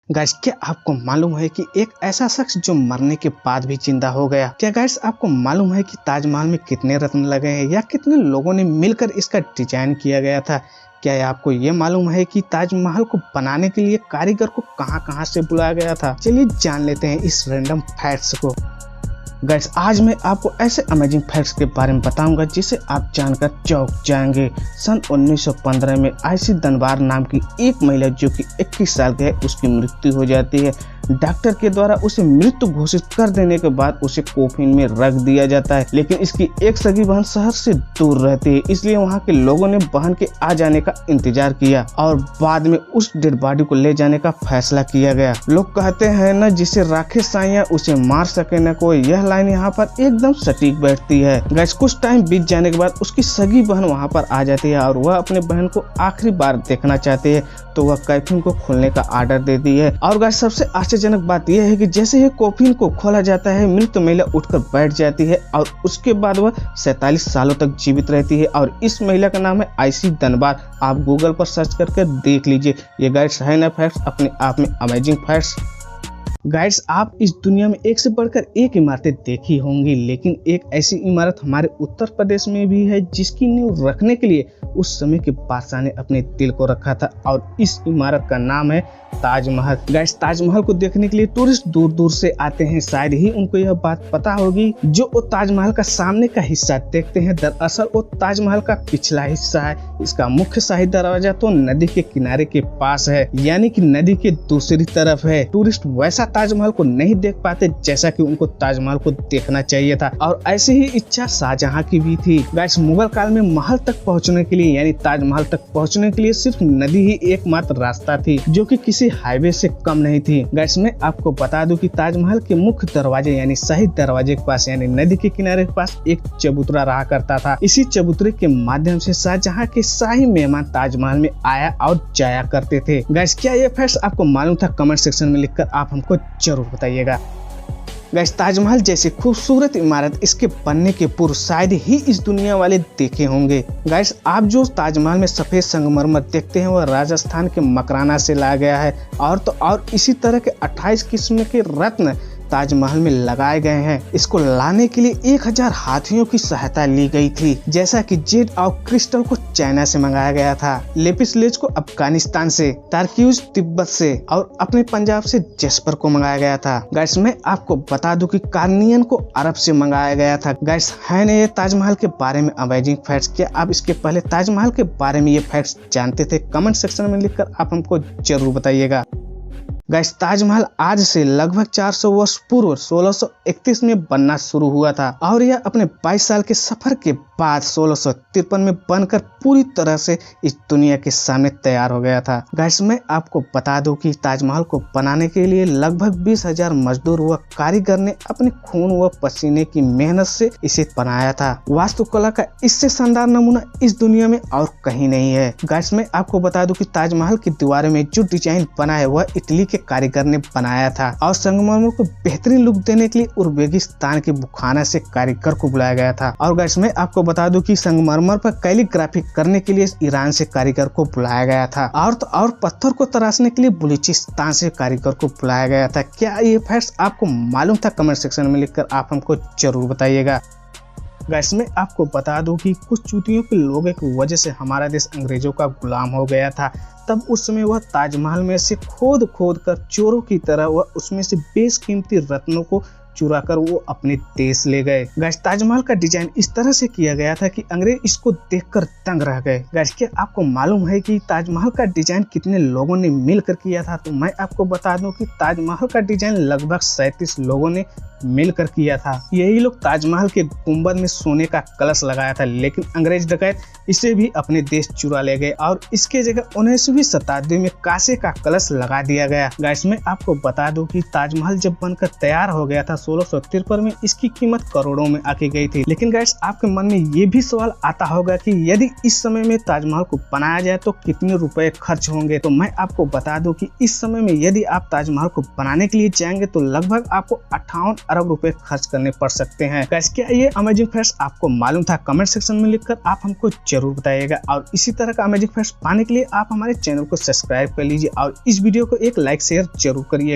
Guys, क्या आपको मालूम है कि एक ऐसा शख्स जो मरने के बाद भी जिंदा हो गया? क्या गाइस आपको मालूम है कि ताजमहल में कितने रत्न लगे हैं या कितने लोगों ने मिलकर इसका डिजाइन किया गया था? क्या आपको ये मालूम है कि ताजमहल को बनाने के लिए कारीगर को कहां से बुलाया गया था? चलिए जान लेते हैं इस रैंडम फैक्ट्स को। गाइस, आज मैं आपको ऐसे अमेजिंग फैक्ट्स के बारे में बताऊंगा जिसे आप जानकर चौंक जाएंगे। सन 1915 में आयशी दनबार नाम की एक महिला जो कि 21 साल की है, उसकी मृत्यु हो जाती है। डॉक्टर के द्वारा उसे मृत्यु घोषित कर देने के बाद उसे कोफिन में रख दिया जाता है, लेकिन इसकी एक सगी बहन शहर से दूर रहती है, इसलिए वहाँ के लोगों ने बहन के आ जाने का इंतजार किया और बाद में उस डेड बॉडी को ले जाने का फैसला किया गया। लोग कहते हैं न, जिसे राखे साइया उसे मार सके न कोई। यह लाइन यहाँ पर एकदम सटीक बैठती है। गाइस, कुछ टाइम बीत जाने के बाद उसकी सगी बहन वहाँ पर आ जाती है और वह अपने बहन को आखिरी बार देखना चाहती है, तो वह कॉफिन को खोलने का ऑर्डर देती है। और गाइस, सबसे आश्चर्यजनक बात यह है कि जैसे ही कॉफिन को खोला जाता है, मृत महिला उठकर बैठ जाती है और उसके बाद वह 47 सालों तक जीवित रहती है। और इस महिला का नाम है आयशी दनबार। आप गूगल पर सर्च करके देख लीजिए। ये गाइस है ना फैक्ट्स, अपने आप में अमेजिंग फैक्ट्स। गाइड्स, आप इस दुनिया में एक से बढ़कर एक इमारतें देखी होंगी, लेकिन एक ऐसी इमारत हमारे उत्तर प्रदेश में भी है जिसकी नींव रखने के लिए उस समय के बादशाह ने अपने दिल को रखा था, और इस इमारत का नाम है ताजमहल। गाइस, ताजमहल को देखने के लिए टूरिस्ट दूर दूर से आते हैं। शायद ही उनको यह बात पता होगी जो वो ताजमहल का सामने का हिस्सा देखते हैं, दरअसल वो ताजमहल का पिछला हिस्सा है। इसका मुख्य शाही दरवाजा तो नदी के किनारे के पास है, यानी कि नदी के दूसरी तरफ है। टूरिस्ट वैसा ताजमहल को नहीं देख पाते जैसा कि उनको ताजमहल को देखना चाहिए था, और ऐसी ही इच्छा शाहजहां की भी थी। गाइस, मुगल काल में महल तक पहुंचने के लिए यानी ताजमहल तक पहुंचने के लिए सिर्फ नदी ही एकमात्र रास्ता थी, जो कि किसी हाईवे से कम नहीं थी। गाइस, मैं आपको बता दूं कि ताजमहल के मुख्य दरवाजे यानी शाही दरवाजे के पास यानी नदी के किनारे के पास एक चबूतरा रहा करता था। इसी चबूतरे के माध्यम से शाहजहां के शाही मेहमान ताजमहल में आया और जाया करते थे। गाइस, क्या ये फैक्ट्स आपको मालूम था? कमेंट सेक्शन में लिखकर आप हमको जरूर बताइएगा। गाइस, ताजमहल जैसी खूबसूरत इमारत इसके बनने के पूर्व शायद ही इस दुनिया वाले देखे होंगे। गाइस, आप जो ताजमहल में सफेद संगमरमर देखते हैं वह राजस्थान के मकराना से लाया गया है, और इसी तरह के 28 किस्म के रत्न ताजमहल में लगाए गए हैं। इसको लाने के लिए 1000 हाथियों की सहायता ली गई थी, जैसा कि जेड और क्रिस्टल को चाइना से मंगाया गया था, लेपिस लेज को अफगानिस्तान से, टार्क्यूज तिब्बत से, और अपने पंजाब से जैस्पर को मंगाया गया था। गाइस, मैं आपको बता दूं कि कार्नियन को अरब से मंगाया गया था। गाइस, है ना ये ताजमहल के बारे में अमेजिंग फैक्ट्स? क्या आप इसके पहले ताजमहल के बारे में ये फैक्ट्स जानते थे? कमेंट सेक्शन में लिखकर आप हमको जरूर बताइएगा। गाइस, ताजमहल आज से लगभग 400 वर्ष पूर्व 1631 में बनना शुरू हुआ था, और यह अपने 22 साल के सफर के बाद 1653 में बनकर पूरी तरह से इस दुनिया के सामने तैयार हो गया था। गाइस, मैं आपको बता दूं कि ताजमहल को बनाने के लिए लगभग 20,000 मजदूर व कारीगर ने अपने खून व पसीने की मेहनत से इसे बनाया था। वास्तुकला का इससे शानदार नमूना इस दुनिया में और कहीं नहीं है। गाइस, मैं आपको बता दूं कि ताजमहल की दीवारों में जो डिजाइन बना है वह इटली कारीगर ने बनाया था, और संगमरमर को बेहतरीन लुक देने के लिए उज्बेकिस्तान के बुखारा से कारीगर को बुलाया गया था। और गाइस, मैं आपको बता दूं कि संगमरमर पर कैलीग्राफी करने के लिए ईरान से कारीगर को बुलाया गया था, और पत्थर को तराशने के लिए बलूचिस्तान से कारीगर को बुलाया गया था। क्या ये फैक्ट्स आपको मालूम था? कमेंट सेक्शन में लिखकर आप हमको जरूर बताइएगा। गाइस, मैं आपको बता दूं कि कुछ चूतियों के लोगों की वजह से हमारा देश अंग्रेजों का गुलाम हो गया था। तब उस समय वह ताजमहल में से खोद कर चोरों की तरह वह उसमें से बेशकीमती रत्नों को चुरा कर वो अपने देश ले गए। गाइस, ताजमहल का डिजाइन इस तरह से किया गया था कि अंग्रेज इसको देखकर दंग रह गए। गाइस, क्या आपको मालूम है कि ताजमहल का डिजाइन कितने लोगों ने मिलकर किया था? तो मैं आपको बता दूं कि ताजमहल का डिजाइन लगभग 37 लोगों ने मिलकर किया था। यही लोग ताजमहल के गुंबद में सोने का कलश लगाया था, लेकिन अंग्रेज डकैत इसे भी अपने देश चुरा ले गए और इसके जगह 19वीं शताब्दी में कांसे का कलश लगा दिया गया। गाइस, मैं आपको बता दूं कि ताजमहल जब बनकर तैयार हो गया था 1653 में, इसकी कीमत करोड़ों में आके गई थी। लेकिन गाइस, आपके मन में ये भी सवाल आता होगा कि यदि इस समय में ताजमहल को बनाया जाए तो कितने रुपए खर्च होंगे? तो मैं आपको बता दूं कि इस समय में यदि आप ताजमहल को बनाने के लिए जाएंगे तो लगभग आपको 58 अरब रुपए खर्च करने पड़ सकते हैं। गाइस, क्या ये अमेजिंग फैक्ट्स आपको मालूम था? कमेंट सेक्शन में लिखकर आप हमको जरूर बताइएगा। और इसी तरह का अमेजिंग फैक्ट्स पाने के लिए आप हमारे चैनल को सब्सक्राइब कर लीजिए और इस वीडियो को एक लाइक शेयर जरूर करिएगा।